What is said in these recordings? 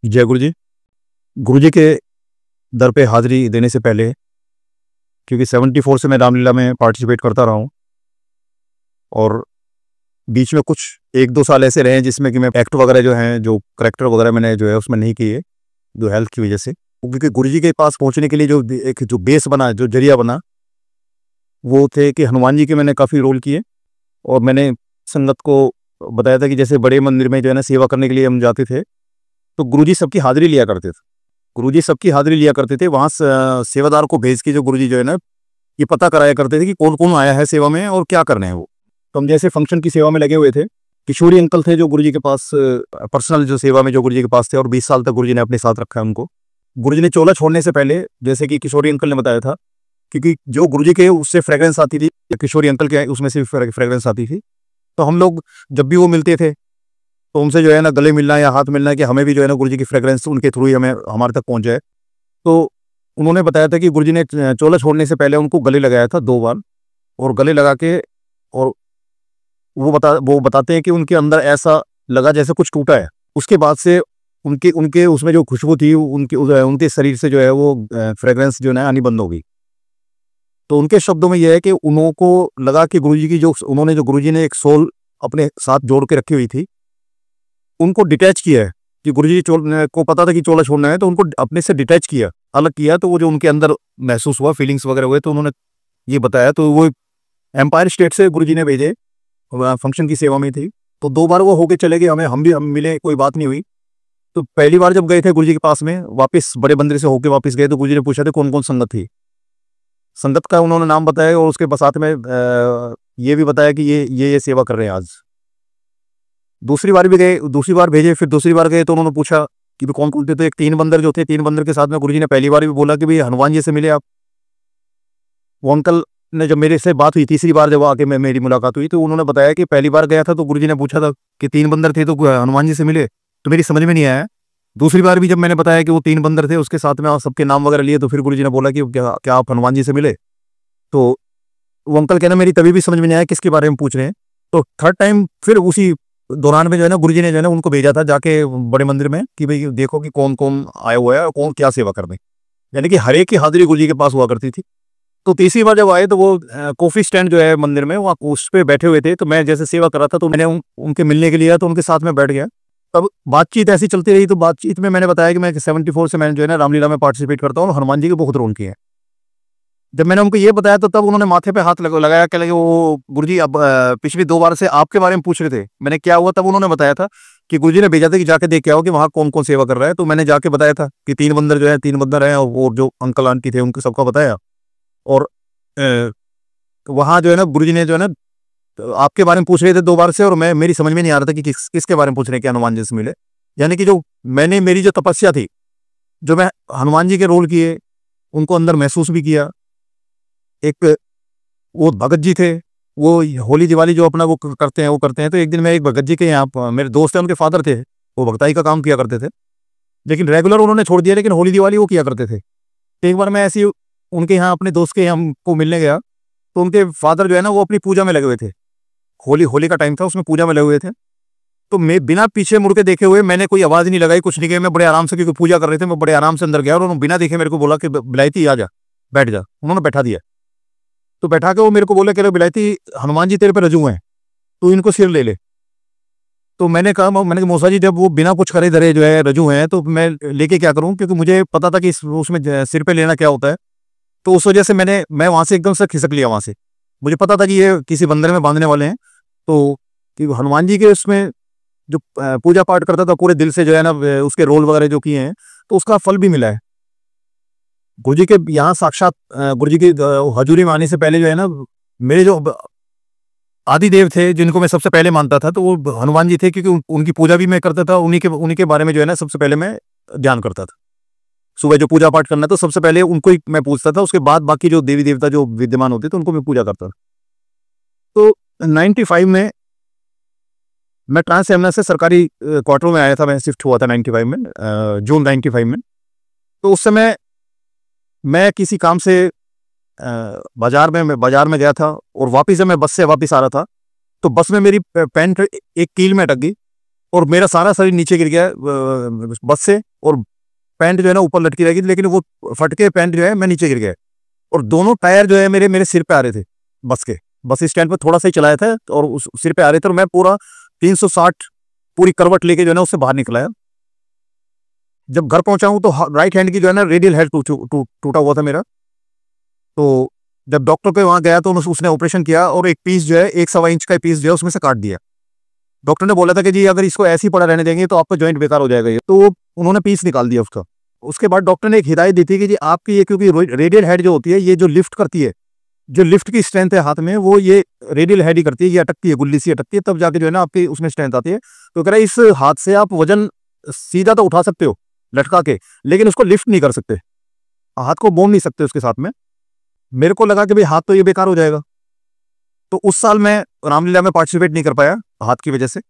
जय गुरु जी। गुरु जी के दर पे हाज़िरी देने से पहले, क्योंकि 74 से मैं रामलीला में पार्टिसिपेट करता रहा हूँ और बीच में कुछ 1-2 साल ऐसे रहे हैं जिसमें कि मैं एक्ट वगैरह जो हैं, जो करैक्टर वगैरह मैंने जो है उसमें नहीं किए, जो हेल्थ की वजह से। क्योंकि गुरु जी के पास पहुँचने के लिए जो बेस बना, जो जरिया बना, वो थे कि हनुमान जी के मैंने काफ़ी रोल किए। और मैंने संगत को बताया था कि जैसे बड़े मंदिर में जो है ना सेवा करने के लिए हम जाते थे, तो गुरु जी सबकी हाज़िरी लिया करते थे। गुरु जी सबकी हाज़िरी लिया करते थे। वहाँ सेवादार को भेज के जो गुरु जी जो है ना, ये पता कराया करते थे कि कौन-कौन आया है सेवा में और क्या करने हैं वो। तो हम जैसे फंक्शन की सेवा में लगे हुए थे। किशोरी अंकल थे जो गुरु जी के पास पर्सनल जो सेवा में जो गुरु जी के पास थे, और 20 साल तक गुरु जी ने अपने साथ रखा है उनको। गुरु जी ने चोला छोड़ने से पहले, जैसे कि किशोरी अंकल ने बताया था, क्योंकि जो गुरु जी के उससे फ्रेग्रेंस आती थी, किशोरी अंकल के उसमें से फ्रेग्रेंस आती थी, तो हम लोग जब भी वो मिलते थे तो उनसे जो है ना गले मिलना या हाथ मिलना, कि हमें भी जो है ना गुरु जी की फ्रेग्रेंस उनके थ्रू ही हमारे तक पहुंच जाए। तो उन्होंने बताया था कि गुरु जी ने चोला छोड़ने से पहले उनको गले लगाया था 2 बार, और गले लगा के, और वो बताते हैं कि उनके अंदर ऐसा लगा जैसे कुछ टूटा है। उसके बाद से उनके उनके उसमें जो खुशबू थी, उनके शरीर से जो है वो फ्रेग्रेंस जो है आनी बंद हो गई। तो उनके शब्दों में यह है कि उनको लगा कि गुरु जी की जो गुरु जी ने एक सोल अपने साथ जोड़ के रखी हुई थी, उनको डिटैच किया है। कि गुरु जी को पता था कि चोला छोड़ना है, तो उनको अपने से डिटैच किया, अलग किया। तो वो जो उनके अंदर महसूस हुआ, फीलिंग्स वगैरह हुए, तो उन्होंने ये बताया। तो वो एम्पायर स्टेट से गुरु जी ने भेजे, फंक्शन की सेवा में थी। तो 2 बार वो होके चले गए, हम मिले, कोई बात नहीं हुई। तो पहली बार जब गए थे गुरु जी के पास में, वापस बड़े मंदिर से होके वापस गए, तो गुरु जी ने पूछा था कौन कौन संगत थी। संगत का उन्होंने नाम बताया, और उसके साथ में ये भी बताया कि ये सेवा कर रहे हैं आज। दूसरी बार भी गए, दूसरी बार भेजे, फिर दूसरी बार गए तो उन्होंने पूछा कि कौन कौन थे। तो एक 3 बंदर जो थे, 3 बंदर के साथ में गुरु जी ने पहली बार भी बोला कि भाई हनुमान जी से मिले आप। वो अंकल ने जब मेरे से बात हुई, तीसरी बार जब आके मेरी मुलाकात हुई, तो उन्होंने बताया कि पहली बार गया था तो गुरु जी ने पूछा था कि 3 बंदर थे तो हनुमान जी से मिले, तो मेरी समझ में नहीं आया। दूसरी बार भी जब मैंने बताया कि वो 3 बंदर थे, उसके साथ में सबके नाम वगैरह लिए, तो फिर गुरु जी ने बोला कि क्या आप हनुमान जी से मिले। तो वो अंकल कहना मेरी तभी भी समझ में नहीं आया किसके बारे में पूछ रहे हैं। तो थर्ड टाइम फिर उसी दौरान में जो है ना गुरु जी ने जो है ना उनको भेजा था जाके बड़े मंदिर में, कि भाई देखो कि कौन कौन आया हुआ है और कौन क्या सेवा कर रहे हैं। यानी कि हर एक की हाजिरी गुरु जी के पास हुआ करती थी। तो तीसरी बार जब आए तो वो कॉफी स्टैंड जो है मंदिर में, वहाँ उस पर बैठे हुए थे। तो मैं जैसे सेवा कर रहा था, तो मैंने उनके मिलने के लिए, तो उनके साथ में बैठ गया। तब बातचीत ऐसी चलती रही। तो बातचीत में मैंने बताया कि मैं 74 से मैंने जो है ना रामलीला में पार्टिसिपेट करता हूँ, हनुमान जी के बहुत रोल किए हैं। जब मैंने उनको ये बताया, तो तब उन्होंने माथे पे हाथ लगाया, कह लगे वो गुरुजी अब पिछली 2 बार से आपके बारे में पूछ रहे थे। मैंने क्या हुआ, तब उन्होंने बताया था कि गुरुजी ने भेजा था कि जाके देख के आओ कि वहाँ कौन कौन सेवा कर रहा है। तो मैंने जाके बताया था कि 3 बंदर जो है, 3 बंदर हैं, और जो अंकल आंटी थे उनको सबका बताया। और वहाँ जो है ना गुरुजी ने जो है ना तो आपके बारे में पूछ रहे थे 2 बार से, और मेरी समझ में नहीं आ रहा था कि किसके बारे में पूछ रहे हैं कि हनुमान जी से मिले। यानी कि जो मेरी जो तपस्या थी, जो मैं हनुमान जी के रोल किए, उनको अंदर महसूस भी किया। एक वो भगत जी थे, वो होली दिवाली जो अपना वो करते हैं। तो एक दिन मैं एक भगत जी के यहाँ, मेरे दोस्त हैं, उनके फादर थे, वो भगताई का काम किया करते थे, लेकिन रेगुलर उन्होंने छोड़ दिया, लेकिन होली दिवाली वो किया करते थे। तो एक बार मैं ऐसे ही उनके यहाँ, अपने दोस्त के यहाँ को मिलने गया, तो उनके फादर जो है ना वो अपनी पूजा में लगे हुए थे। होली का टाइम था, उसमें पूजा में लगे हुए थे। तो मैं बिना पीछे मुड़ के देखे हुए, मैंने कोई आवाज़ नहीं लगाई, कुछ नहीं किया। मैं बड़े आराम से, क्योंकि पूजा कर रहे थे, मैं बड़े आराम से अंदर गया, और उन्होंने बिना देखे मेरे को बोला कि बिलायती आ जा, बैठ जा। उन्होंने बैठा दिया। तो बैठा के वो मेरे को बोले कि बिलायती, हनुमान जी तेरे पे रजू हैं, तू इनको सिर ले ले। तो मैंने कहा मौसा जी, जब वो बिना कुछ करे धरे जो है रजू हैं, तो मैं लेके क्या करूं, क्योंकि मुझे पता था कि उसमें सिर पे लेना क्या होता है। तो उस वजह से मैं वहां से एकदम से खिसक लिया वहां से। मुझे पता था कि ये किसी बंदर में बांधने वाले हैं। तो कि हनुमान जी के उसमें जो पूजा पाठ करता था पूरे दिल से, जो है ना उसके रोल वगैरह जो किए हैं, तो उसका फल भी मिला है। गुरु जी के यहाँ साक्षात गुरु जी की हजूरी में आने से पहले जो है ना, मेरे जो आदि देव थे जिनको मैं सबसे पहले मानता था, तो वो हनुमान जी थे, क्योंकि उनकी पूजा भी मैं करता था। उन्हीं के बारे में जो है ना सबसे पहले मैं ध्यान करता था। सुबह जो पूजा पाठ करना, तो सबसे पहले उनको ही मैं पूछता था। उसके बाद बाकी जो देवी देवता जो विद्यमान होते थे उनको मैं पूजा करता था। तो 95 में मैं ट्रांस एमना से सरकारी क्वार्टर में आया था। मैं शिफ्ट हुआ था 95 में, जून 95 में। तो उस समय मैं किसी काम से बाजार में गया था, और वापस जब मैं बस से वापस आ रहा था, तो बस में मेरी पैंट एक कील में अटक गई, और मेरा सारा शरीर नीचे गिर गया बस से, और पैंट जो है ना ऊपर लटकी रहेगी, लेकिन वो फट के पैंट जो है मैं नीचे गिर गया, और दोनों टायर जो है मेरे मेरे सिर पे आ रहे थे बस के। बस स्टैंड पर थोड़ा सा ही चलाया था और उस सिर पे आ रहे थे, और मैं पूरा 360 पूरी करवट लेके जो है ना उससे बाहर निकला है। जब घर पहुंचा हूं तो राइट हैंड की जो है ना रेडियल हेड टूटा हुआ था मेरा। तो जब डॉक्टर के वहां गया तो उसने ऑपरेशन किया, और एक पीस जो है 1.25 इंच का पीस जो है उसमें से काट दिया। डॉक्टर ने बोला था कि जी अगर इसको ऐसे ही पड़ा रहने देंगे तो आपका जॉइंट बेकार हो जाएगा ये, तो उन्होंने पीस निकाल दिया उसका। उसके बाद डॉक्टर ने एक हिदायत दी थी कि जी आपकी ये, क्योंकि रेडियल हेड जो होती है ये जो लिफ्ट करती है, जो लिफ्ट की स्ट्रेंथ है हाथ में, वो ये रेडियल हेड ही करती है, ये अटकती है, गुल्ली सी अटकती है, तब जाके जो है ना आपकी उसमें स्ट्रेंथ आती है। तो कह रहा है इस हाथ से आप वजन सीधा तो उठा सकते हो लटका के, लेकिन उसको लिफ्ट नहीं कर सकते, हाथ को मोड़ नहीं सकते उसके साथ में। मेरे को लगा कि भाई हाथ तो ये बेकार हो जाएगा, तो उस साल मैं रामलीला में पार्टिसिपेट नहीं कर पाया हाथ की वजह से।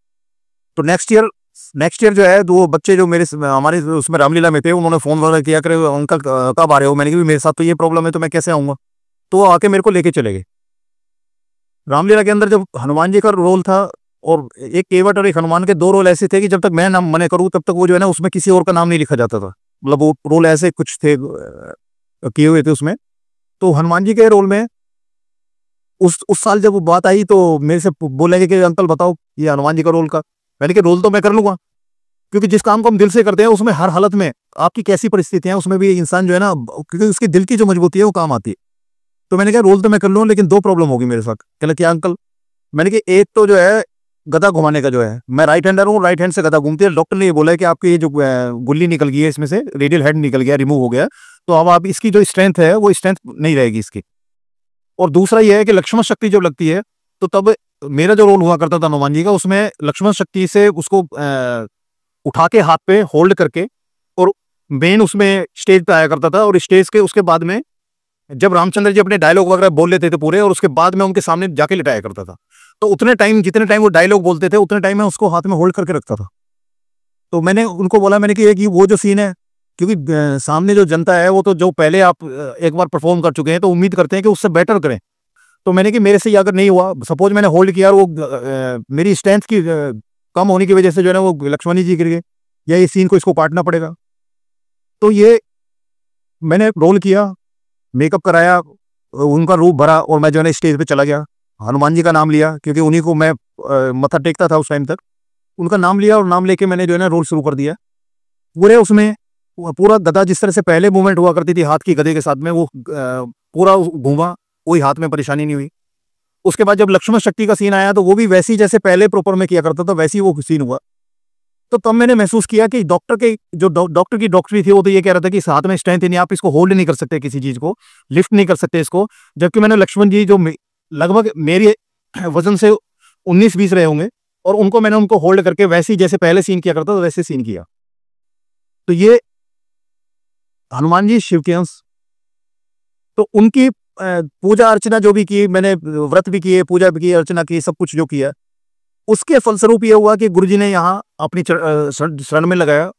तो नेक्स्ट ईयर जो है, दो बच्चे जो मेरे हमारे उसमें रामलीला में थे, उन्होंने फोन वगैरह किया, करे अंकल कब आ रहे हो? मैंने कहा मेरे साथ तो ये प्रॉब्लम है, तो मैं कैसे आऊंगा? तो वो आके मेरे को लेके चले गए। रामलीला के अंदर जब हनुमान जी का रोल था, और एक केवट और एक हनुमान के दो रोल ऐसे थे कि जब तक मैं नाम मने करूं तब तक वो जो है ना उसमें किसी और का नाम नहीं लिखा जाता था, मतलब वो रोल ऐसे कुछ थे किए हुए थे उसमें। तो हनुमान जी के रोल में उस साल जब वो बात आई तो मेरे से बोलेंगे कि अंकल बताओ ये हनुमान जी का रोल का। मैंने कहा रोल तो मैं कर लूंगा, क्योंकि जिस काम को हम दिल से करते हैं उसमें हर हालत में आपकी कैसी परिस्थितियां, उसमें भी इंसान जो है ना, क्योंकि उसके दिल की जो मजबूती है वो काम आती है। तो मैंने कहा रोल तो मैं कर लूंगा, लेकिन दो प्रॉब्लम होगी मेरे साथ। कहना क्या अंकल? मैंने कहा एक तो जो है गदा घुमाने का जो है, मैं राइट हैंडर हूँ, राइट हैंड से गदा घूमती है। डॉक्टर ने ये बोला है कि आपकी ये जो गुल्ली निकल गई है, इसमें से रेडियल हेड निकल गया, रिमूव हो गया, तो अब आप इसकी जो स्ट्रेंथ है वो स्ट्रेंथ नहीं रहेगी इसकी। और दूसरा ये है कि लक्ष्मण शक्ति जब लगती है तो तब मेरा जो रोल हुआ करता था हनुमान जी का, उसमें लक्ष्मण शक्ति से उसको उठा के हाथ पे होल्ड करके, और मेन उसमें स्टेज पे आया करता था, और स्टेज के उसके बाद में जब रामचंद्र जी अपने डायलॉग वगैरह बोल लेते थे पूरे, और उसके बाद में उनके सामने जाके लिटाया करता था। तो उतने टाइम जितने टाइम वो डायलॉग बोलते थे उतने टाइम मैं उसको हाथ में होल्ड करके रखता था। तो मैंने उनको बोला, मैंने कि वो जो सीन है, क्योंकि सामने जो जनता है वो तो जो पहले आप एक बार परफॉर्म कर चुके हैं, तो उम्मीद करते हैं कि उससे बेटर करें। तो मैंने कि मेरे से ये अगर नहीं हुआ, सपोज मैंने होल्ड किया और वो मेरी स्ट्रेंथ की कम होने की वजह से जो है ना वो लक्ष्मण जी गिर गए, या ये सीन को इसको काटना पड़ेगा। तो ये मैंने रोल किया, मेकअप कराया, उनका रूप भरा, और मैं जो है ना स्टेज पे चला गया, हनुमान जी का नाम लिया, क्योंकि उन्हीं को मैं मत्था टेकता था उस टाइम तक। उनका नाम लिया, और नाम लेके मैंने जो है ना रोल शुरू कर दिया। पूरे उसमें पूरा गदा जिस तरह से पहले मूवमेंट हुआ करती थी हाथ की गदे के साथ में, वो पूरा घूमा, कोई हाथ में परेशानी नहीं हुई। उसके बाद जब लक्ष्मण शक्ति का सीन आया तो वो भी वैसी जैसे पहले प्रॉपर में किया करता था वैसी वो सीन हुआ। तो तब मैंने महसूस किया कि डॉक्टर की डॉक्टरी थी, वो तो ये कह रहा था कि इस हाथ में स्ट्रेंथ ही नहीं, आप इसको होल्ड नहीं कर सकते, किसी चीज को लिफ्ट नहीं कर सकते इसको। जबकि मैंने लक्ष्मण जी जो लगभग मेरे वजन से 19-20 रहे होंगे, और उनको होल्ड करके वैसे जैसे पहले सीन किया करता था वैसे सीन किया। तो ये हनुमान जी शिव के अंश। तो उनकी पूजा अर्चना जो भी की मैंने, व्रत भी किए, पूजा भी की, अर्चना की, सब कुछ जो किया, उसके फलस्वरूप ये हुआ कि गुरुजी ने यहाँ अपनी शरण में लगाया।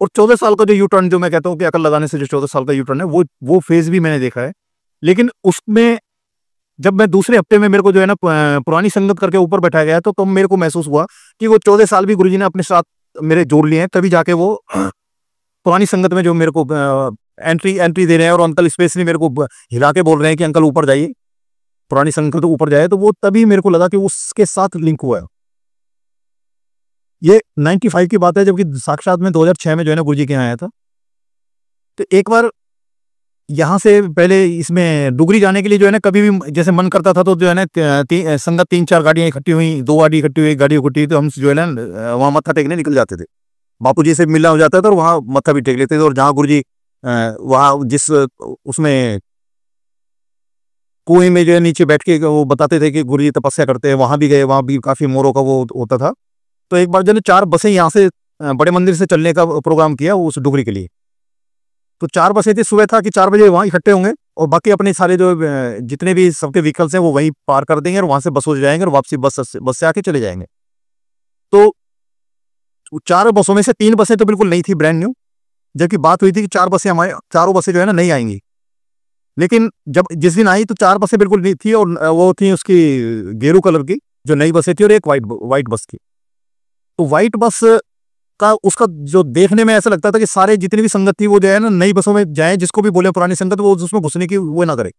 और 14 साल का जो यू टर्न, जो मैं कहता हूँ कि अकल लगाने से जो 14 साल का यू टर्न है, वो फेज भी मैंने देखा है। लेकिन उसमें जब मैं दूसरे हफ्ते में मेरे को जो है ना पुरानी संगत करके ऊपर बैठाया गया, तो तब मेरे को महसूस हुआ कि वो 14 साल भी गुरुजी ने अपने साथ मेरे जोड़ लिए हैं, तभी जाके वो पुरानी संगत में जो मेरे को एंट्री दे रहे हैं, और अंकल स्पेशली मेरे को हिला के बोल रहे हैं कि अंकल ऊपर जाइए, पुरानी संगत तो ऊपर जाए। तो वो तभी मेरे को लगा कि उसके साथ लिंक हुआ है। ये 95 की बात है, जबकि साक्षात में 2006 में जो है ना गुरुजी के यहाँ आया था। तो एक बार यहाँ से पहले इसमें डुगरी जाने के लिए जो है ना कभी भी जैसे मन करता था, तो जो है ना संगत 3-4 गाड़ियां इकट्ठी हुई, 2 गाड़ी इकट्ठी हुई, गाड़ी इकट्ठी, तो हम जो है ना वहाँ मत्था टेकने निकल जाते थे। बापू जी से मिलना हो जाता था और वहाँ मत्था भी टेक लेते थे। और जहाँ गुरुजी वहाँ जिस उसमें कुएं में जो है नीचे बैठ के वो बताते थे कि गुरुजी तपस्या करते हैं, वहां भी गए, वहां भी काफी मोरों का वो होता था। तो एक बार जो है 4 बसें यहाँ से बड़े मंदिर से चलने का प्रोग्राम किया उस डुगरी के लिए। तो 4 बसें थी, सुबह था कि 4 बजे वहां इकट्ठे होंगे, और बाकी अपने सारे जो जितने भी सबके व्हीकल्स हैं वो वहीं पार कर देंगे, और वहां से बसों से जाएंगे, और वापसी बस से आके चले जाएंगे। तो 4 बसों में से 3 बसें तो बिल्कुल नहीं थी, ब्रांड न्यू, जबकि बात हुई थी कि 4 बसें हमारे, चारों बसें जो है ना नहीं आएंगी। लेकिन जब जिस दिन आई तो 4 बसें बिल्कुल नहीं थी, और वो थी उसकी गेरू कलर की जो नई बसें थी, और एक वाइट बस थी। तो वाइट बस का उसका जो देखने में ऐसा लगता था कि सारे जितनी भी संगत थी वो जो है ना नई बसों में जाए, जिसको भी बोले पुरानी संगत वो उसमें घुसने की वो ना करे,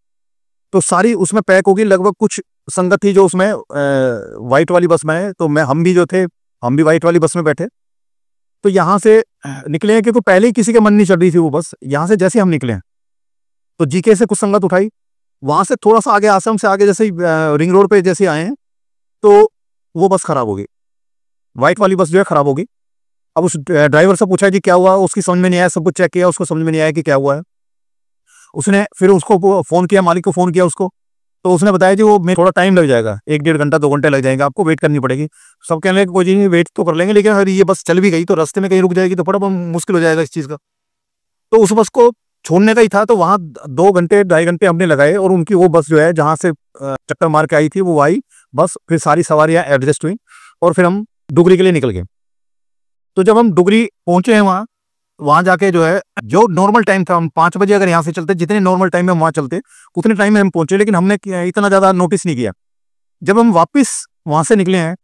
तो सारी उसमें पैक होगी। लगभग कुछ संगत थी जो उसमें व्हाइट वाली बस में है, तो हम भी जो थे हम भी व्हाइट वाली बस में बैठे। तो यहाँ से निकले हैं क्योंकि पहले ही किसी के मन नहीं चल रही थी वो बस। यहाँ से जैसे हम निकले हैं तो जीके से कुछ संगत उठाई, वहां से थोड़ा सा आगे आश्रम से आगे जैसे ही रिंग रोड पे जैसे आए हैं तो वो बस खराब हो गई, व्हाइट वाली बस जो है खराब हो गई। अब उस ड्राइवर से पूछा जी क्या हुआ, उसकी समझ में नहीं आया, सब कुछ चेक किया, उसको समझ में नहीं आया कि क्या हुआ है। उसने फिर उसको फोन किया, मालिक को फोन किया उसको, तो उसने बताया जी वो थोड़ा टाइम लग जाएगा, 1-1.5 घंटा 2 घंटे लग जाएंगे, आपको वेट करनी पड़ेगी। सब कहने लगे कोई चीज नहीं, वेट तो कर लेंगे, लेकिन अगर ये बस चल भी गई तो रास्ते में कहीं रुक जाएगी तो बड़ा मुश्किल हो जाएगा इस चीज का। तो उस बस को छोड़ने का ही था, तो वहां 2 घंटे 2.5 घंटे हमने लगाए, और उनकी वो बस जो है जहां से चक्कर मार के आई थी वो आई बस, फिर सारी सवारियां एडजस्ट हुई और फिर हम डुगरी के लिए निकल गए। तो जब हम डुगरी पहुंचे हैं वहां जाके जो है जो नॉर्मल टाइम था, हम 5 बजे अगर यहाँ से चलते, जितने नॉर्मल टाइम में हम वहां चलते उतने टाइम में हम पहुंचे, लेकिन हमने इतना ज्यादा नोटिस नहीं किया। जब हम वापस वहां से निकले हैं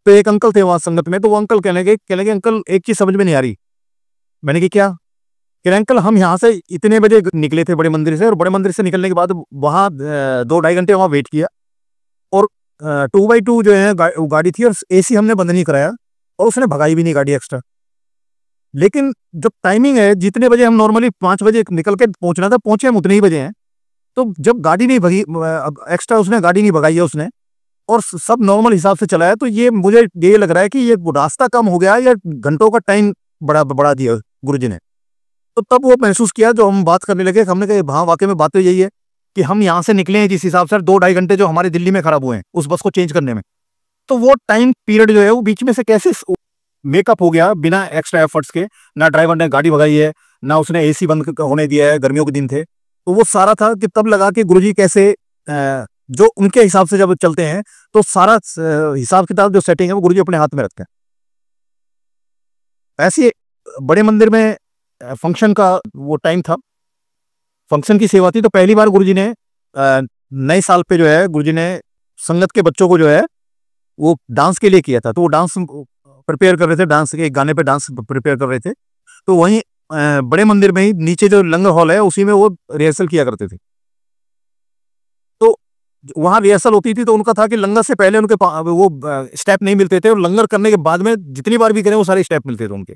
तो एक अंकल थे वहां संगत में, तो वो अंकल कहने लगे अंकल एक चीज समझ में नहीं आ रही। मैंने कहा क्या? कह रहे अंकल हम यहाँ से इतने बजे निकले थे बड़े मंदिर से, और बड़े मंदिर से निकलने के बाद वहां 2-2.5 घंटे वहां वेट किया, और 2x2 जो है गाड़ी थी, और AC हमने बंद नहीं कराया, और उसने भगाई भी नहीं गाड़ी एक्स्ट्रा। लेकिन जब टाइमिंग है जितने बजे हम नॉर्मली 5 बजे निकल के पहुंचना था, पहुंचे हम उतने ही बजे हैं, तो जब गाड़ी नहीं भगी एक्स्ट्रा, उसने गाड़ी नहीं भगाई है उसने, और सब नॉर्मल हिसाब से चला है, तो ये मुझे ये लग रहा है कि ये रास्ता कम हो गया या घंटों का टाइम बढ़ा दिया गुरुजी ने। तो तब वो महसूस किया, जो हम बात करने लगे, हमने कहा हाँ वाकई में बात तो यही है कि हम यहाँ से निकले हैं जिस हिसाब से 2-2.5 घंटे जो हमारे दिल्ली में खराब हुए हैं उस बस को चेंज करने में, तो वो टाइम पीरियड जो है वो बीच में से कैसे मेकअप हो गया बिना एक्स्ट्रा एफर्ट्स के। ना ड्राइवर ने गाड़ी भगाई है, ना उसने AC बंद होने दिया है, गर्मियों के दिन थे, तो वो सारा था कि तब लगा कि गुरुजी कैसे जो उनके हिसाब से जब चलते हैं तो सारा हिसाब किताब जो सेटिंग है वो गुरुजी अपने हाथ में रखते हैं। ऐसे बड़े मंदिर में फंक्शन का वो टाइम था, फंक्शन की सेवा थी, तो पहली बार गुरुजी ने नए साल पे जो है गुरुजी ने संगत के बच्चों को जो है वो डांस के लिए किया था। तो वो डांस प्रिपेयर कर रहे थे, डांस के एक गाने पे डांस प्रिपेयर कर रहे थे, तो वहीं बड़े मंदिर में ही नीचे जो लंगर हॉल है उसी में वो रिहर्सल किया करते थे। तो वहां रिहर्सल होती थी, तो उनका था कि लंगर से पहले उनके वो स्टेप नहीं मिलते थे, और लंगर करने के बाद में जितनी बार भी करें वो सारे स्टेप मिलते थे उनके।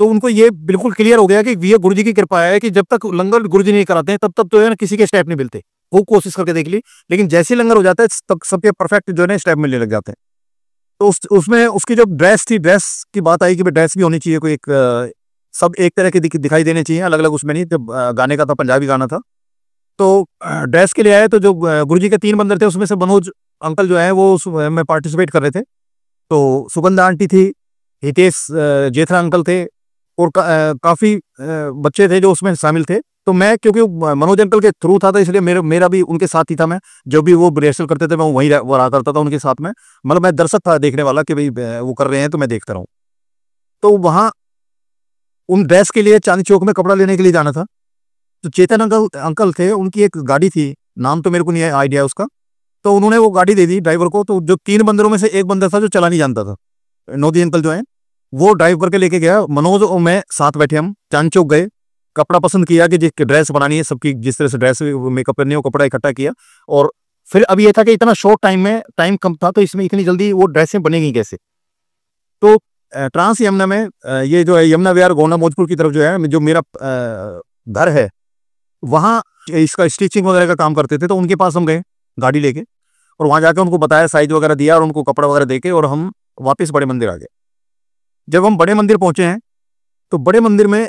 तो उनको ये बिल्कुल क्लियर हो गया कि ये गुरुजी की कृपा है कि जब तक लंगर गुरुजी नहीं कराते हैं तब तक तो है ना किसी के स्टेप नहीं मिलते। वो कोशिश करके देख ली, लेकिन जैसे लंगर हो जाता है तब सबके परफेक्ट जो है स्टेप मिलने लग जाते हैं। तो उसमें उसकी जो ड्रेस थी, ड्रेस की बात आई कि ड्रेस भी होनी चाहिए, कोई एक सब एक तरह की दिखाई देने चाहिए, अलग अलग उसमें नहीं। जब गाने का था, पंजाबी गाना था, तो ड्रेस के लिए आए, तो जो गुरुजी के 3 बंदर थे उसमें से मनोज अंकल जो है वो में पार्टिसिपेट कर रहे थे। तो सुगंधा आंटी थी, हितेश जेठरा अंकल थे, और काफी बच्चे थे जो उसमें शामिल थे। तो मैं क्योंकि मनोज अंकल के थ्रू था, तो इसलिए मेरा भी उनके साथ ही था। मैं जब भी वो रिहर्सल करते थे मैं वहीं रहा करता था उनके साथ में, मतलब मैं दर्शक था देखने वाला कि भाई वो कर रहे हैं तो मैं देखता रहूं। तो वहां उन ड्रेस के लिए चांदनी चौक में कपड़ा लेने के लिए जाना था। तो चेतन अंकल थे, उनकी एक गाड़ी थी, नाम तो मेरे को नहीं आइडिया उसका, तो उन्होंने वो गाड़ी दे दी ड्राइवर को। तो जो 3 बंदरों में से एक बंदर था जो चला नहीं जानता था, नोदी अंकल जो है वो ड्राइव करके लेके गया। मनोज और मैं साथ बैठे, हम चांदनी चौक गए, कपड़ा पसंद किया कि जिस ड्रेस बनानी है सबकी, जिस तरह से ड्रेस मेकअप करनी है वो कपड़ा इकट्ठा किया। और फिर अब ये था कि इतना शॉर्ट टाइम में, टाइम कम था, तो इसमें इतनी जल्दी वो ड्रेसें बनेगी कैसे। तो ट्रांस यमुना में ये जो है यमुना विहार गोंडा मौजपुर की तरफ जो है जो मेरा घर है, वहाँ इसका स्टिचिंग वगैरह का काम करते थे। तो उनके पास हम गए गाड़ी लेके, और वहां जाकर उनको बताया, साइज वगैरह दिया, और उनको कपड़ा वगैरह देके, और हम वापस बड़े मंदिर आ गए। जब हम बड़े मंदिर पहुंचे हैं तो बड़े मंदिर में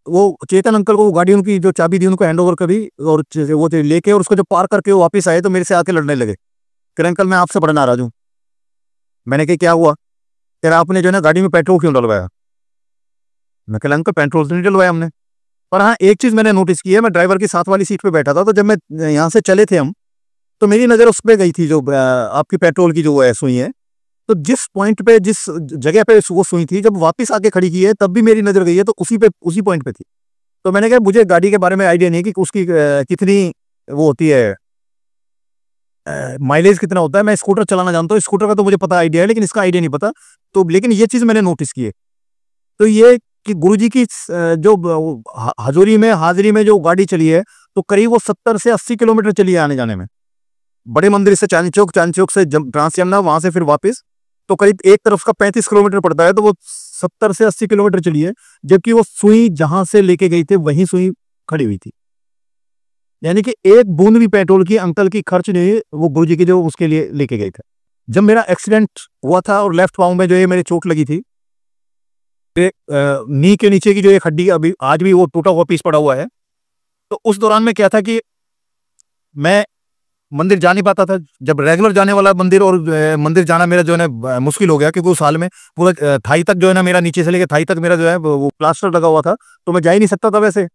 वो चेतन अंकल को वो गाड़ी उनकी जो चाबी थी उनको हैंड ओवर करी, और वो लेके, और उसको जब पार करके वो वापस आए तो मेरे से आके लड़ने लगे कि अंकल मैं आपसे बड़ा नाराज हूँ। मैंने कहा क्या हुआ? कह रहा आपने जो है ना गाड़ी में पेट्रोल क्यों डलवाया? मैं कह अंकल पेट्रोल तो नहीं डलवाया हमने। पर हाँ एक चीज मैंने नोटिस की है, मैं ड्राइवर की साथ वाली सीट पे बैठा था, तो जब मैं यहाँ से चले थे हम, तो मेरी नजर उस पर गई थी जो आपकी पेट्रोल की जो है सुई है। तो जिस पॉइंट पे, जिस जगह पे वो सुई थी, जब वापस आके खड़ी की है तब भी मेरी नजर गई है, तो उसी पॉइंट पे थी। तो मैंने कहा मुझे गाड़ी के बारे में आइडिया नहीं है कि उसकी कितनी वो होती है, माइलेज कितना होता है। मैं स्कूटर चलाना जानता हूँ, स्कूटर का तो मुझे पता आइडिया है, लेकिन इसका आइडिया नहीं पता। तो लेकिन ये चीज मैंने नोटिस की है तो ये कि गुरुजी की जो हजूरी में हाजिरी में जो गाड़ी चली है, तो करीब वो 70 से 80 किलोमीटर चली है आने जाने में। बड़े मंदिर से चांदनी चौक से ट्रांस यमुना, वहां से फिर वापस, तो करीब एक तरफ का 35 किलोमीटर पड़ता है, तो वो 70 से 80 किलोमीटर चली है। जबकि वो सुई जहां से लेके गई थी वहीं सुई खड़ी हुई थी। यानी कि एक बूंद भी पेट्रोल की अंकल की खर्च नहीं, वो गुरुजी की जो उसके लिए लेके गए थे। जब मेरा एक्सीडेंट हुआ था और लेफ्ट पाँव में जो है मेरी चोट लगी थी, नी के नीचे की जो एक हड्डी अभी आज भी वो टूटा हुआ पीस पड़ा हुआ है। तो उस दौरान में क्या था कि मैं मंदिर जा नहीं पाता था। जब रेगुलर जाने वाला मंदिर और मंदिर जाना मेरा जो है ना मुश्किल हो गया, क्योंकि उस साल में पूरा थाई तक जो है ना, मेरा नीचे से लेके थाई तक मेरा जो है वो प्लास्टर लगा हुआ था, तो मैं जा ही नहीं सकता था वैसे।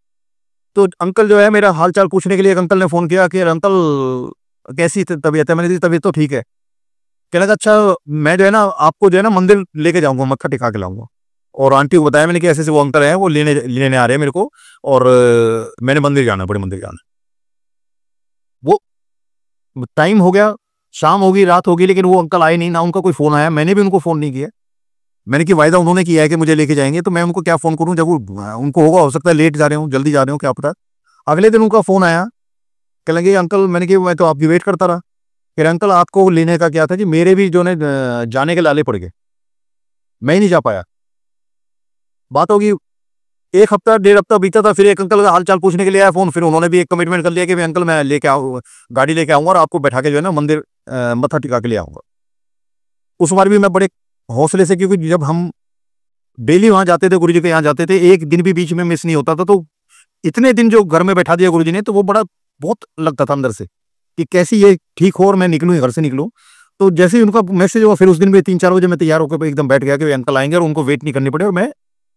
तो अंकल जो है मेरा हाल चाल पूछने के लिए, एक अंकल ने फोन किया कि अंकल कैसी तबीयत है? मैंने कहा तबीयत तो ठीक है। कहने लगा अच्छा मैं जो है ना आपको जो है ना मंदिर लेके जाऊंगा, मत्था टिका के लाऊंगा। और आंटी को बताया मैंने कि ऐसे वो अंकल है, वो लेने आ रहे हैं मेरे को, और मैंने मंदिर जाना, बड़े मंदिर जाना। वो टाइम हो गया, शाम होगी, रात होगी, लेकिन वो अंकल आए नहीं, ना उनका कोई फोन आया, मैंने भी उनको फोन नहीं किया। मैंने कि वायदा उन्होंने किया है कि मुझे लेके जाएंगे, तो मैं उनको क्या फोन करूं, जब वो उनको होगा, हो सकता है लेट जा रहे हूँ, जल्दी जा रहे हूँ, क्या पता। अगले दिन उनका फोन आया, कह लगे अंकल, मैंने कि मैं तो आपकी वेट करता रहा। फिर अंकल आपको लेने का क्या था जी, मेरे भी जो है जाने के लाले पड़ गए, मैं ही नहीं जा पाया। बात होगी, एक हफ्ता डेढ़ हफ्ता बीता था, फिर एक अंकल का हाल चाल पूछने के लिए आया फोन। फिर उन्होंने भी एक कमिटमेंट कर लिया कि अंकल मैं लेके आऊँ, गाड़ी लेके आऊंगा और आपको बैठा के जो है ना मंदिर मत्था टिका के ले आऊंगा। उस बार भी मैं बड़े हौसले से, क्योंकि जब हम डेली वहां जाते थे, गुरुजी के यहाँ जाते थे, एक दिन भी बीच में मिस नहीं होता था। तो इतने दिन जो घर में बैठा दिया गुरुजी ने, तो वो बड़ा बहुत लगता था अंदर से कि कैसे ये ठीक हो और मैं निकलूँ, घर से निकलूँ। तो जैसे ही उनका मैसेज हुआ, फिर उस दिन भी 3-4 बजे मैं तैयार होकर एकदम बैठ गया कि अंकल आएंगे और उनको वेट नहीं करनी पड़े और मैं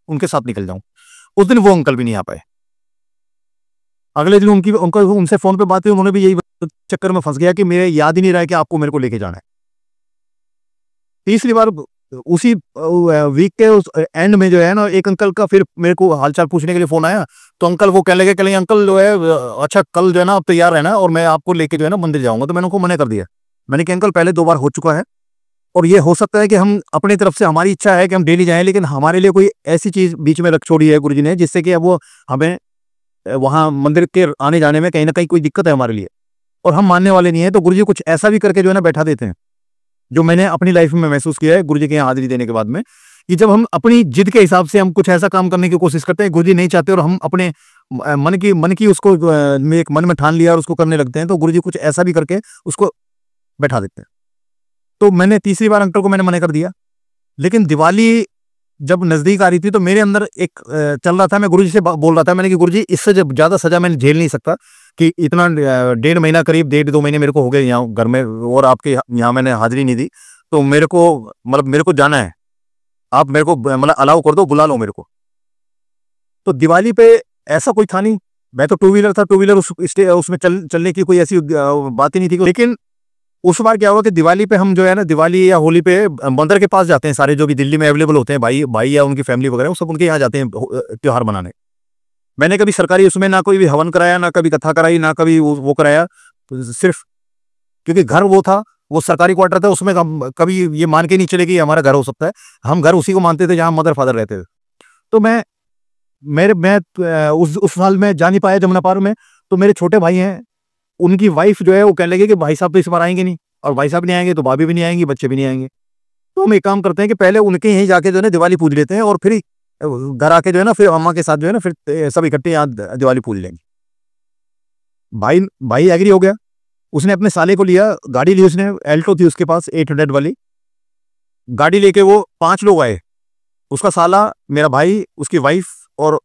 उनके साथ निकल जाऊं। उस दिन वो अंकल भी नहीं आ पाए। अगले दिन उनसे फोन पे बात हुई, उन्होंने भी यही चक्कर में फंस गया कि मेरे याद ही नहीं रहा कि आपको मेरे को लेके जाना है। तीसरी बार उसी वीक के उस एंड में जो है ना, एक अंकल का फिर मेरे को हालचाल पूछने के लिए फोन आया। तो अंकल वो कहने लगे, कल अंकल जो है अच्छा कल जो है ना आप तैयार रहना और मैं आपको लेके जो है ना मंदिर जाऊंगा। तो मैंने उनको मना कर दिया। मैंने कहा अंकल पहले 2 बार हो चुका है, और ये हो सकता है कि हम अपनी तरफ से, हमारी इच्छा है कि हम डेली जाएं, लेकिन हमारे लिए कोई ऐसी चीज बीच में रख छोड़ी है गुरुजी ने, जिससे कि अब वो हमें वहां मंदिर के आने जाने में कहीं ना कहीं कोई दिक्कत है हमारे लिए, और हम मानने वाले नहीं है। तो गुरुजी कुछ ऐसा भी करके जो है ना बैठा देते हैं, जो मैंने अपनी लाइफ में महसूस किया है गुरुजी के यहाँ हाजिरी देने के बाद में, कि जब हम अपनी जिद के हिसाब से हम कुछ ऐसा काम करने की कोशिश करते हैं, गुरुजी नहीं चाहते, और हम अपने मन की उसको एक मन में ठान लिया और उसको करने लगते हैं, तो गुरुजी कुछ ऐसा भी करके उसको बैठा देते हैं। तो मैंने तीसरी बार अंकल को मैंने मना कर दिया। लेकिन दिवाली जब नजदीक आ रही थी, तो मेरे अंदर एक चल रहा था, मैं गुरुजी से बोल रहा था, मैंने कि गुरुजी इससे जब ज्यादा सजा मैंने झेल नहीं सकता, कि इतना 1.5 महीना, करीब 1.5-2 महीने मेरे को हो गए यहाँ घर में, और आपके यहाँ मैंने हाजिरी नहीं दी, तो मेरे को जाना है, आप मेरे को अलाउ कर दो, बुला लो मेरे को। तो दिवाली पे ऐसा कोई था नहीं, मैं तो 2 व्हीलर था, 2 व्हीलर उसमें चलने की कोई ऐसी बात ही नहीं थी। लेकिन उस बार क्या हुआ कि दिवाली पे हम जो है ना, दिवाली या होली पे मंदिर के पास जाते हैं, सारे जो भी दिल्ली में अवेलेबल होते हैं भाई या उनकी फैमिली वगैरह, वो सब उनके यहाँ जाते हैं त्योहार मनाने। मैंने कभी सरकारी उसमें ना कोई भी हवन कराया, ना कभी कथा कराई, ना कभी वो कराया। सिर्फ क्योंकि घर वो था, वो सरकारी क्वार्टर था, उसमें कभी ये मान के नहीं चले कि हमारा घर हो सकता है। हम घर उसी को मानते थे जहाँ मदर फादर रहते थे। तो मैं उस साल में जा नहीं पाया जमुना पार में। तो मेरे छोटे भाई हैं, उनकी वाइफ जो है वो कहने लगे कि भाई साहब तो इस बार आएंगे नहीं, और भाई साहब नहीं आएंगे तो भाभी भी नहीं आएंगी, बच्चे भी नहीं आएंगे। तो हम एक काम करते हैं कि पहले उनके यहीं जाके जो है ना दिवाली पूज लेते हैं, और फिर घर आके जो है ना फिर अम्मा के साथ जो है ना फिर सब इकट्ठे यहाँ दिवाली पूज लेंगे। भाई एग्री हो गया। उसने अपने साले को लिया, गाड़ी ली उसने, एल्टो थी उसके पास 800 वाली गाड़ी लेके। वो 5 लोग आए, उसका साला, मेरा भाई, उसकी वाइफ और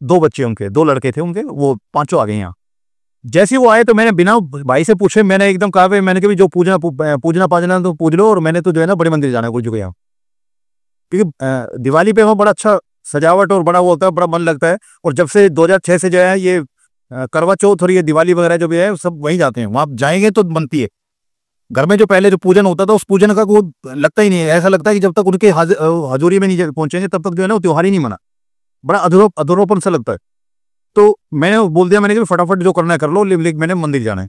2 बच्चे उनके, 2 लड़के थे उनके, वो 5 आ गए यहाँ। जैसे वो आए तो मैंने बिना भाई से पूछे मैंने एकदम कहा, मैंने कहा जो पूजना पाजना तो पूज लो, और मैंने तो जो है ना बड़े मंदिर जाना है गुरुजी के यहाँ, क्योंकि दिवाली पे वहाँ बड़ा अच्छा सजावट और बड़ा वो होता है, बड़ा मन लगता है। और जब से 2006 से जो है ये करवा चौथ और ये दिवाली वगैरह जो भी है सब वहीं जाते हैं, वहाँ जाएंगे तो बनती है। घर में जो पहले जो पूजन होता था, उस पूजन का वो लगता ही नहीं है। ऐसा लगता है कि जब तक उनके हजूरी में नहीं पहुंचेंगे तब तक जो है ना वो त्योहार ही नहीं मना, बड़ा अधूरापन सा लगता है। तो मैंने बोल दिया, मैंने कहा फटाफट जो करना है कर लो, लेकिन मैंने मंदिर जाना है।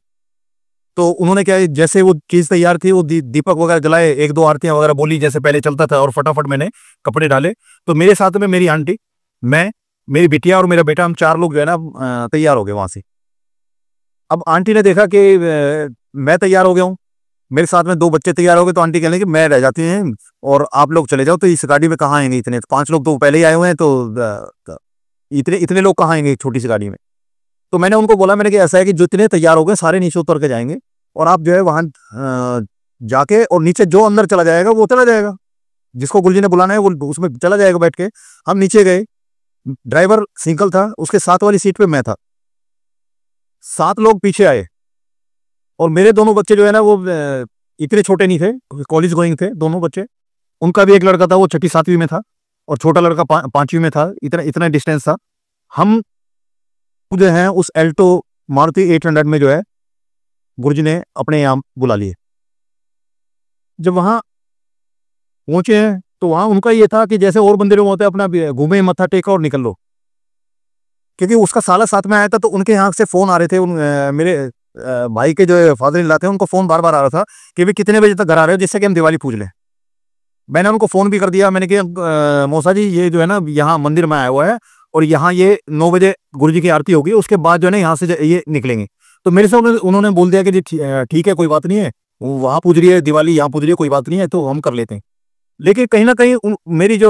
तो उन्होंने क्या है, जैसे वो चीज़ तैयार थी, वो दीपक वगैरह जलाए, 1-2 आरतियाँ वगैरह बोली जैसे पहले चलता था, और फटाफट मैंने कपड़े डाले। तो मेरे साथ में मेरी आंटी, मैं, मेरी बिटिया और मेरा बेटा, हम 4 लोग जो है ना तैयार हो गए वहाँ से। अब आंटी ने देखा कि मैं तैयार हो गया हूँ, मेरे साथ में 2 बच्चे तैयार हो गए, तो आंटी कहने लगी मैं रह जाती हैं और आप लोग चले जाओ, तो इस गाड़ी में कहाँ आएँगे इतने, 5 लोग तो पहले ही आए हुए हैं, तो इतने इतने लोग कहाँ आएँगे एक छोटी-सी गाड़ी में। तो मैंने उनको बोला, मैंने कहा ऐसा है कि जितने तैयार हो गए सारे नीचे उतर के जाएँगे, और आप जो है वहाँ जाके, और नीचे जो अंदर चला जाएगा वो चला जाएगा, जिसको गुरुजी ने बुलाना है वो उसमें चला जाएगा बैठ के। हम नीचे गए, ड्राइवर सिंगल था, उसके साथ वाली सीट पे मैं था, 7 लोग पीछे आए, और मेरे दोनों बच्चे जो है ना वो इतने छोटे नहीं थे, कॉलेज गोइंग थे दोनों बच्चे। उनका भी एक लड़का था, वो छठी 7वीं में था, और छोटा लड़का 5वीं में था, इतना इतना डिस्टेंस था। हम जो है उस एल्टो मारुति 800 में जो है गुरुजी ने अपने यहाँ बुला लिए। जब वहाँ पहुंचे हैं तो वहाँ उनका ये था कि जैसे और मंदिरों में होता है, अपना घूमे, मत्था टेका और निकल लो, क्योंकि उसका साला साथ में आया था, तो उनके यहाँ से फोन आ रहे थे, मेरे भाई के जो फादर इन लॉ थे, उनको फोन बार बार आ रहा था कि भाई कितने बजे तक घर आ रहे हो, जिससे कि हम दिवाली पूज लें। मैंने उनको फोन भी कर दिया, मैंने कहा मौसा जी ये जो है ना यहाँ मंदिर में आया हुआ है, और यहाँ ये 9 बजे गुरुजी की आरती होगी, उसके बाद जो है ना यहाँ से ये निकलेंगे। तो मेरे से उन्होंने बोल दिया कि जी ठीक है, कोई बात नहीं है, वो वहाँ पूज रही है दिवाली, यहाँ पूज रही है, कोई बात नहीं है, तो हम कर लेते हैं। लेकिन कहीं न कहीं मेरी जो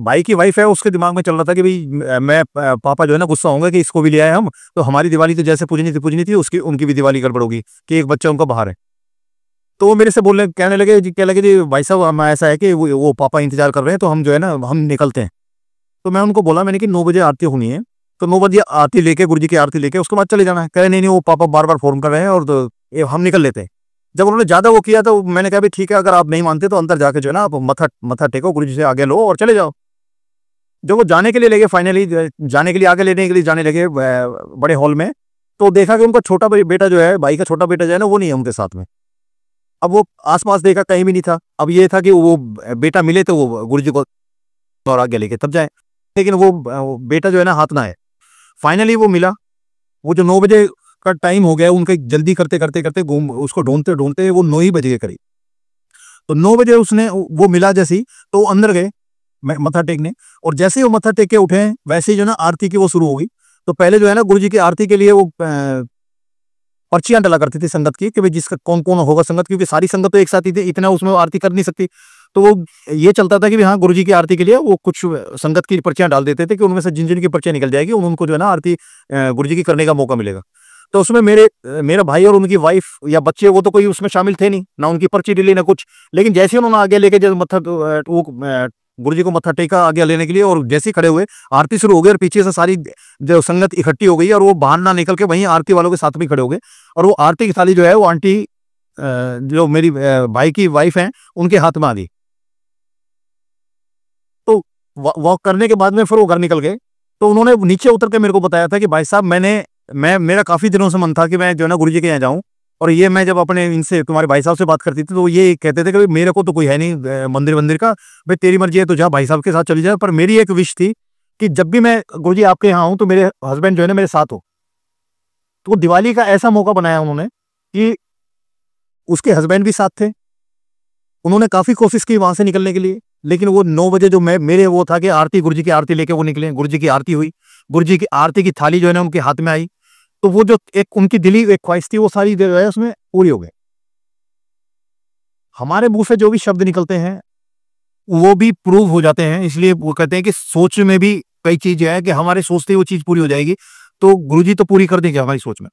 भाई की वाइफ है, उसके दिमाग में चल रहा था कि भई मैं पापा जो है ना गुस्सा होंगे कि इसको भी ले आए हम, तो हमारी दिवाली तो जैसे पूजनी थी उसकी उनकी भी दिवाली गड़बड़ होगी कि एक बच्चा उनका बाहर है। तो वो मेरे से कहने लगे जी भाई साहब, हम ऐसा है कि वो पापा इंतज़ार कर रहे हैं, तो हम जो है ना हम निकलते हैं। तो मैं उनको बोला, मैंने कि 9 बजे आरती होनी है, तो 9 बजे आरती लेके, गुरुजी की आरती लेके उसके बाद चले जाना है। कह रहे नहीं वो पापा बार-बार फ़ोन कर रहे हैं, और तो ये हम निकल लेते हैं। जब उन्होंने ज़्यादा वो किया तो मैंने कहा, भाई ठीक है, अगर आप नहीं मानते तो अंदर जाके जो है ना आप मत्था टेको, गुरुजी से आज्ञा लो और चले जाओ। जब वो जाने के लिए ले गए, फाइनली जाने के लिए, आगे लेने के लिए जाने लगे बड़े हॉल में, तो देखा कि उनका छोटा बेटा जो है, भाई का छोटा बेटा जो है ना, वो नहीं है उनके साथ में। अब वो आस-पास देखा, कहीं भी नहीं था। अब ये था कि वो बेटा मिले तो वो गुरुजी को और आज्ञा लेके तब जाएँ। लेकिन वो बेटा जो है ना हाथ ना आए। फाइनली वो मिला, वो जो 9 बजे का टाइम हो गया, उनका जल्दी करते घूम उसको ढूँढते वो 9 ही बज गए करीब। तो 9 बजे उसने वो मिला जैसे ही, तो वो अंदर गए मत्था टेकने, और जैसे ही वो मत्था टेक के उठे हैं, वैसे ही जो है ना आरती की वो शुरू हो गई। तो पहले जो है ना गुरुजी की आरती के लिए वो पर्चियाँ डला करती थी संगत की कि भाई जिसका कौन-कौन होगा संगत, क्योंकि सारी संगत तो एक साथ ही थी, इतना उसमें आरती कर नहीं सकती। तो वो ये चलता था कि हाँ, गुरुजी की आरती के लिए वो कुछ संगत की पर्चियाँ डाल देते थे कि उनमें से जिन-जिन की पर्चियाँ निकल जाएगी, उनको जो है ना आरती गुरुजी की करने का मौका मिलेगा। तो उसमें मेरा भाई और उनकी वाइफ या बच्चे, वो तो कोई उसमें शामिल थे नहीं, ना उनकी पर्ची डली ना कुछ। लेकिन जैसे ही उन्होंने आगे लेके जब गुरुजी को मत्था टेका आज्ञा लेने के लिए, और जैसे ही खड़े हुए, आरती शुरू हो गई, और पीछे से सारी जो संगत इकट्ठी हो गई, और वो बाहर ना निकल के वहीं आरती वालों के साथ में खड़े हो गए, और वो आरती की थाली जो है वो आंटी जो मेरी भाई की वाइफ हैं, उनके हाथ में आ गई। तो वॉक करने के बाद में फिर वो घर निकल गए। तो उन्होंने नीचे उतर के मेरे को बताया था कि भाई साहब, मेरा काफ़ी दिनों से मन था कि मैं जो है ना गुरुजी के यहाँ जाऊँ, और ये मैं जब अपने इनसे, तुम्हारे भाई साहब से बात करती थी, तो ये कहते थे कि भाई मेरे को तो कोई है नहीं मंदिर का, भाई तेरी मर्जी है तो जा, भाई साहब के साथ चली जा। पर मेरी एक विश थी कि जब भी मैं गुरुजी आपके यहाँ आऊँ, तो मेरे हस्बैंड जो है ना मेरे साथ हो। तो दिवाली का ऐसा मौका बनाया उन्होंने कि उसके हस्बैंड भी साथ थे। उन्होंने काफ़ी कोशिश की वहाँ से निकलने के लिए, लेकिन वो 9 बजे जो मेरे वो था कि आरती, गुरुजी की आरती लेके वो निकले। गुरुजी की आरती हुई, गुरुजी की आरती की थाली जो है ना उनके हाथ में आई, तो वो जो एक उनकी दिली एक ख्वाहिश थी, वो सारी जो है उसमें पूरी हो गई। हमारे मुँह से जो भी शब्द निकलते हैं, वो भी प्रूव हो जाते हैं। इसलिए वो कहते हैं कि सोच में भी कई चीज़ है कि हमारे सोचते ही वो चीज़ पूरी हो जाएगी, तो गुरुजी तो पूरी कर देंगे हमारी सोच में।